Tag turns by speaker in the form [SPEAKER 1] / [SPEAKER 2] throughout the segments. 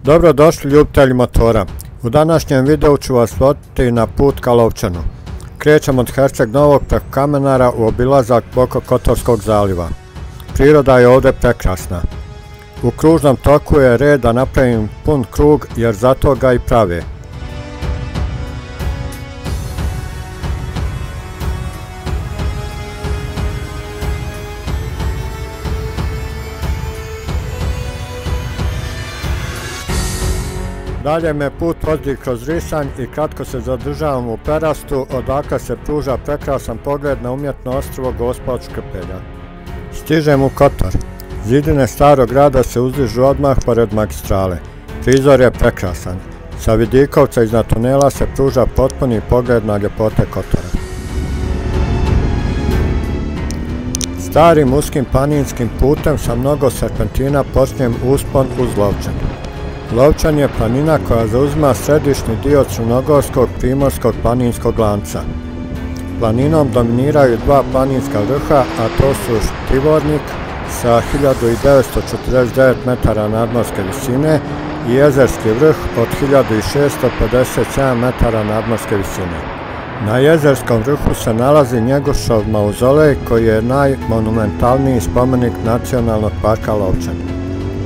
[SPEAKER 1] Dobrodošli ljubitelji motora. U današnjem videu ću vas voditi na put ka Lovćanu. Krećemo od Herceg Novog preko Kamenara u obilazak oko Kotorskog zaliva. Priroda je ovdje prekrasna. U kružnom toku je red da napravim pun krug jer zato ga i prave. Dalje me put vodi kroz Risanj i kratko se zadržavam u Perastu, odakle se pruža prekrasan pogled na umjetno ostrvo Gospa od Škrpelja. Stižem u Kotor. Zidine starog grada se uzdižu odmah pored magistrale. Prizor je prekrasan. Sa vidikovca iznad tunela se pruža potpuni pogled na ljepote Kotora. Starim uskim planinskim putem sa mnogo serpentina počinjem uspon uz Lovćan. Lovćan je planina koja zauzima središnji dio crnogorskog primorskog planinskog lanca. Planinom dominiraju dva planinska vrha, a to su Štivornik sa 1949 metara nadmorske visine i Jezerski vrh od 1657 metara nadmorske visine. Na Jezerskom vrhu se nalazi Njegošov mauzolej koji je najmonumentalniji spomenik Nacionalnog parka Lovćan.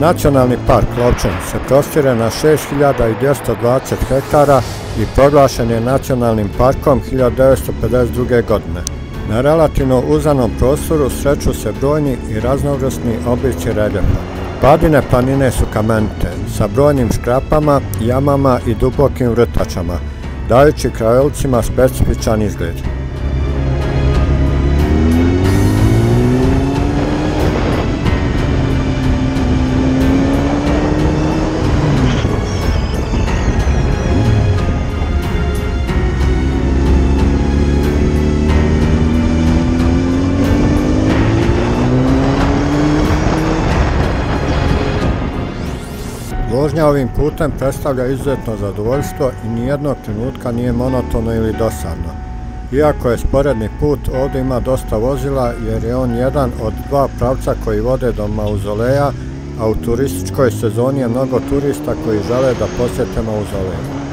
[SPEAKER 1] Nacionalni park Lovćan se prostire na 6220 hektara i proglašen je nacionalnim parkom 1952. godine. Na relativno uzanom prostoru sreću se brojni i raznovrsni oblici reljefa. Padine planine su kamenite, sa brojnim škrapama, jamama i dubokim vrtačama, dajući krajolicima specifičan izgled. Vožnja ovim putem predstavlja izuzetno zadovoljstvo i nijednog trenutka nije monotono ili dosadno. Iako je sporedni put, ovdje ima dosta vozila jer je on jedan od dva pravca koji vode do mauzoleja, a u turističkoj sezoni je mnogo turista koji žele da posjete mauzolej.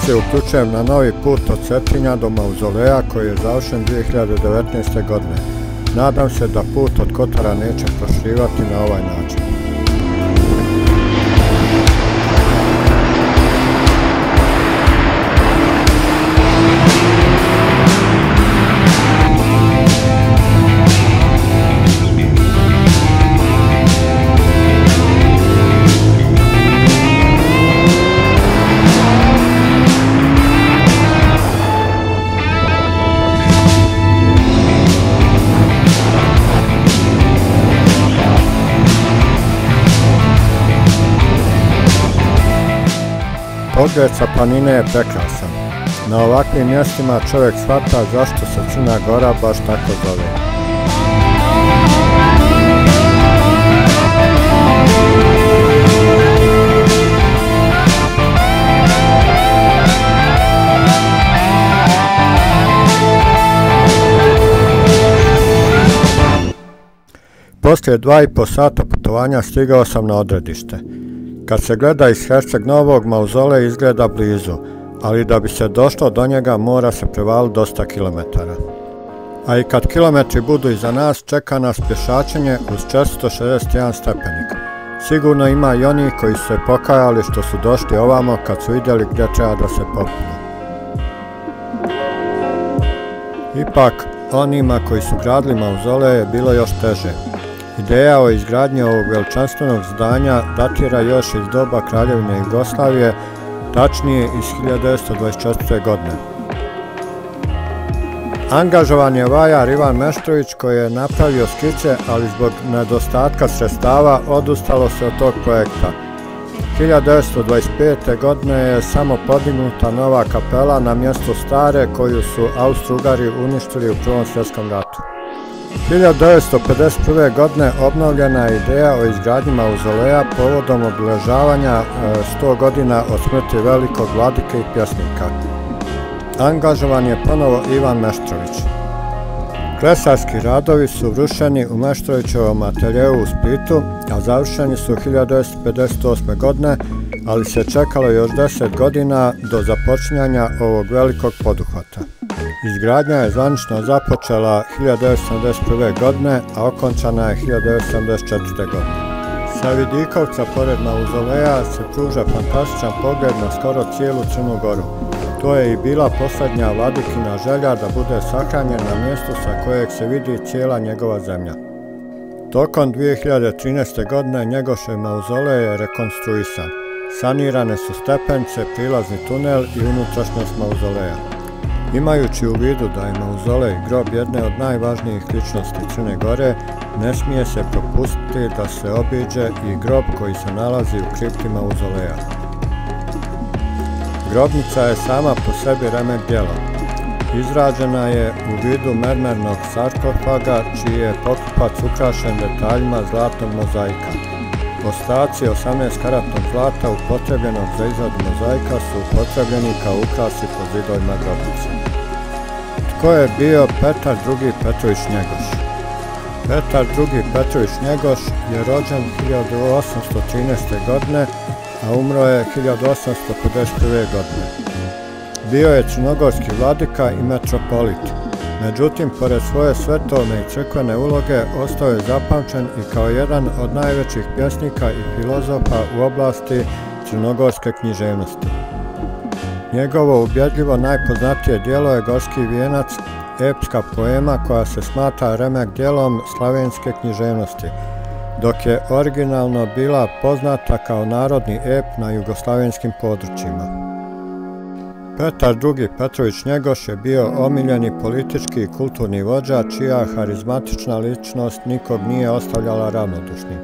[SPEAKER 1] se uključujem na novi put od Cetinja do Mauzoleja koji je završen 2019. godine. Nadam se da put od Kotara neće proširivati na ovaj način. Pogled sa planine je prekrasan. Na ovakvim mjestima čovjek shvata zašto se Crna Gora baš tako zove. Poslije 2,5 sata putovanja stigao sam na odredište. Kad se gleda iz Herceg Novog, mauzolej izgleda blizu, ali da bi se došlo do njega mora se prevaliti dosta kilometara. A i kad kilometri budu iza nas, čeka nas pješačenje uz 461 stepenik. Sigurno ima i oni koji su se pokajali što su došli ovamo kad su vidjeli gdje treba da se popnu. Ipak, onima koji su gradili mauzoleje je bilo još teže. Ideja o izgradnji ovog veličanstvenog zdanja datira još iz doba Kraljevine Jugoslavije, tačnije iz 1924. godine. Angažovan je vajar Ivan Meštrović koji je napravio skice, ali zbog nedostatka sredstava odustalo se od tog projekta. 1925. godine je samo podignuta nova kapela na mjestu stare koju su Austro-Ugari uništili u Prvom svjetskom ratu. 1951. godine obnovljena je ideja o izgradnji mauzoleja povodom obilježavanja 100 godina od smrti velikog vladike i pjesnika. Angažovan je ponovo Ivan Meštrović. Klesarski radovi su vršeni u Meštrovićevom ateljeu u Splitu, a završeni su 1958. godine, ali se čekalo još 10 godina do započinjanja ovog velikog poduhvata. Izgradnja je zvanično započela 1971. godine, a okončana je 1974. godine. Sa vidikovca pored mauzoleja se pruža fantastičan pogled na skoro cijelu Crnu Goru. To je i bila posljednja vladikina želja da bude sahranjen na mjestu sa kojeg se vidi cijela njegova zemlja. Tokom 2013. godine Njegošev mauzolej je rekonstruisan. Sanirane su stepenice, prilazni tunel i unutrašnjost mauzoleja. Imajući u vidu da je mauzolej grob jedne od najvažnijih ličnosti Crne Gore, ne smije se propustiti da se obiđe i grob koji se nalazi u kripti mauzoleja. Grobnica je sama po sebi remek djelo. Izrađena je u vidu mermernog sarkofaga čiji je poklopac ukrašen detaljima zlatnog mozaika. Ostaci 18-karatnog zlata upotrebljenog za izradu mozaika su upotrebljeni kao ukrasi po zidovima grobnice. Tko je bio Petar II. Petrović Njegoš? Petar II. Petrović Njegoš je rođen 1813. godine, a umro je 1851. godine. Bio je crnogorski vladika i metropolit. Međutim, pored svoje svetovne i crkvene uloge, ostao je zapamćen i kao jedan od najvećih pjesnika i filozofa u oblasti crnogorske književnosti. Njegovo ubjedljivo najpoznatije djelo je Gorski vijenac, epska poema koja se smatra remek djelom slavenske književnosti, dok je originalno bila poznata kao narodni ep na jugoslavenskim područjima. Petar II. Petrović Njegoš je bio omiljeni politički i kulturni vođa čija harizmatična ličnost nikog nije ostavljala ravnodušnim.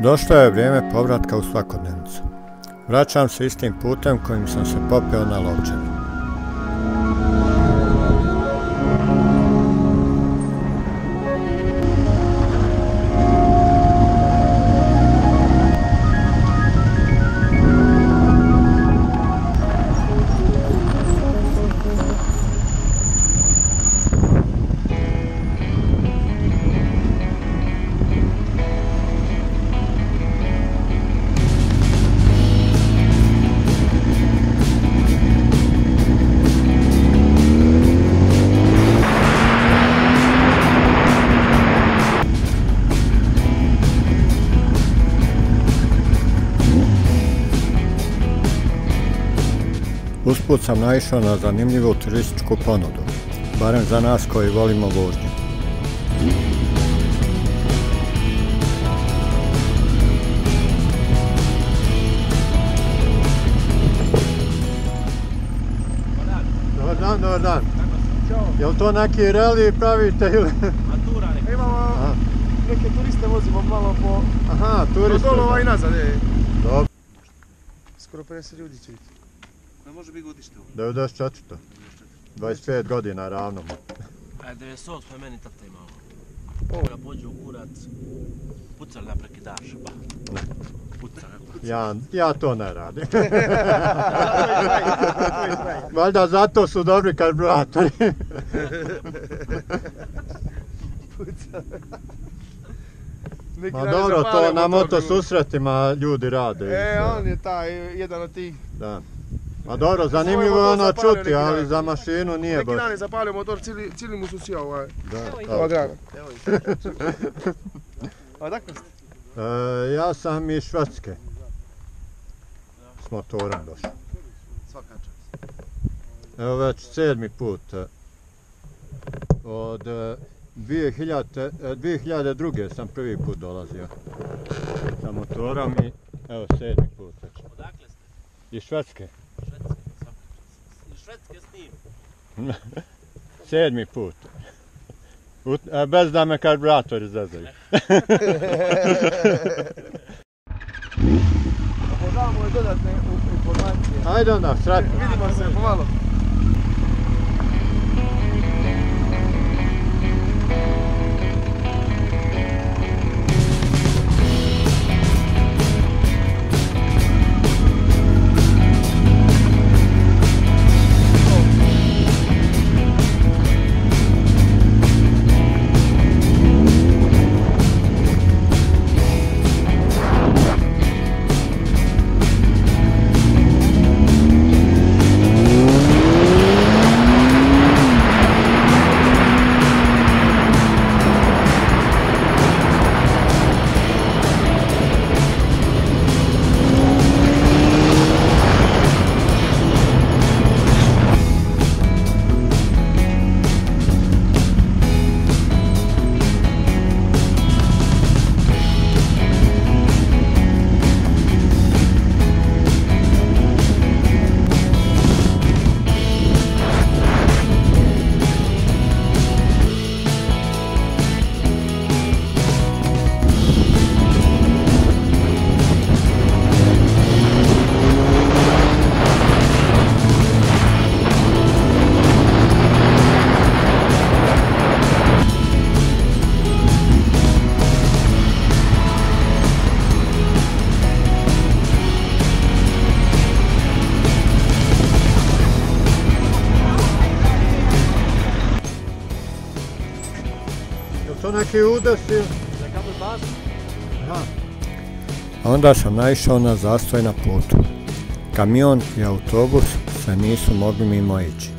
[SPEAKER 1] Došlo je vrijeme povratka u svakodnevnicu. Vraćam se istim putem kojim sam se popeo na Lovćan. Usput sam naišao na zanimljivu turističku ponudu, barem za nas koji volimo vožnju. Dobar dan. Je li to neki reli pravite ili?
[SPEAKER 2] Matura neka. Imamo neke turiste, vozimo malo po...
[SPEAKER 1] Aha, turiste.
[SPEAKER 2] Do dolova i nazad,
[SPEAKER 1] Dobro.
[SPEAKER 2] Skoro 50 ljudi će biti.
[SPEAKER 3] Ne može biti godište ovo?
[SPEAKER 1] 94. 25 godina ravno.
[SPEAKER 3] 98 meni tata imao. Ga pođe u kurac, pucali na prekidaša, ba.
[SPEAKER 1] Ne.
[SPEAKER 3] Pucali.
[SPEAKER 1] Ja to ne radim. Valjda zato su dobri karburatori. Ma dobro, to na moto susretima ljudi rade.
[SPEAKER 2] On je taj, jedan od tih.
[SPEAKER 1] Da. Ma dobro, zanimljivo je ono čuti, ali za mašinu nije baš.
[SPEAKER 2] Neki dan je zapalio motor, cijeli mu su sjao ovaj.
[SPEAKER 1] Da.
[SPEAKER 2] Ova grana. A odakle ste?
[SPEAKER 1] Ja sam iz Švedske. S motorom došao.
[SPEAKER 2] Svaka čast.
[SPEAKER 1] Evo već 7. put. Od 2002. sam prvi put dolazio sa motorom i evo 7. put već.
[SPEAKER 3] Odakle ste?
[SPEAKER 1] Iz Švedske.
[SPEAKER 3] Švedske, svaka čast. Iz Švedske s njim.
[SPEAKER 1] 7. put. Bez da me karburatori zezaju.
[SPEAKER 2] Damo je dodatne informacije.
[SPEAKER 1] Ajde onda, sretno.
[SPEAKER 2] Vidimo se pomalo.
[SPEAKER 1] To neki udes ili? Onda sam naišao na zastoj na putu. Kamion i autobus se nisu mogli mimo ići.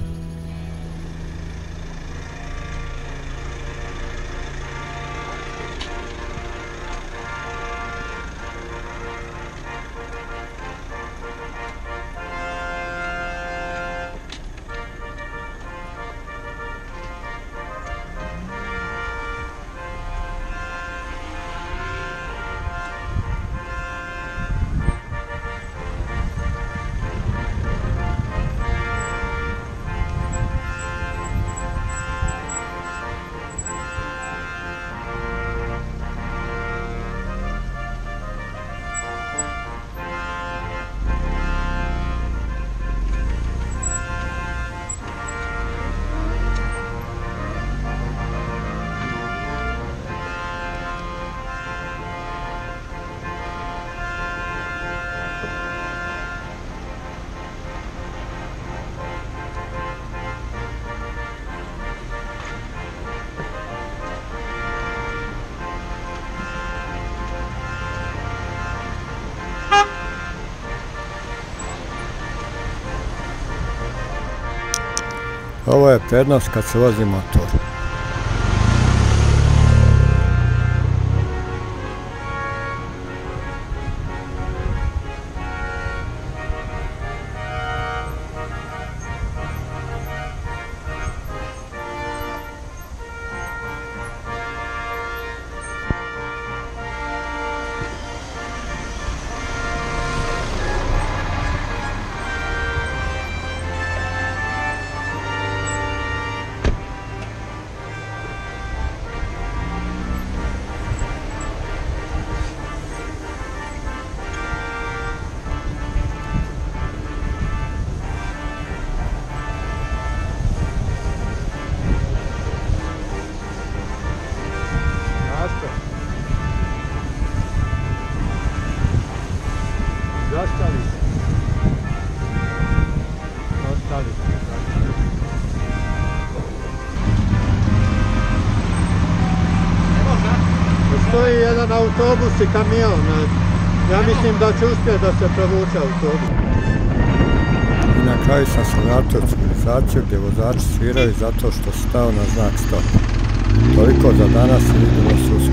[SPEAKER 1] Ovo je prednost kad se vozi motor. Ostali su. Stoji jedan autobus i kamion. Ja mislim da će uspjeti da se provuče autobus. I na kraju sam se vratio u civilizaciju gdje vozači sviraju zato što su stao na znak stop. Toliko za danas i vidimo se u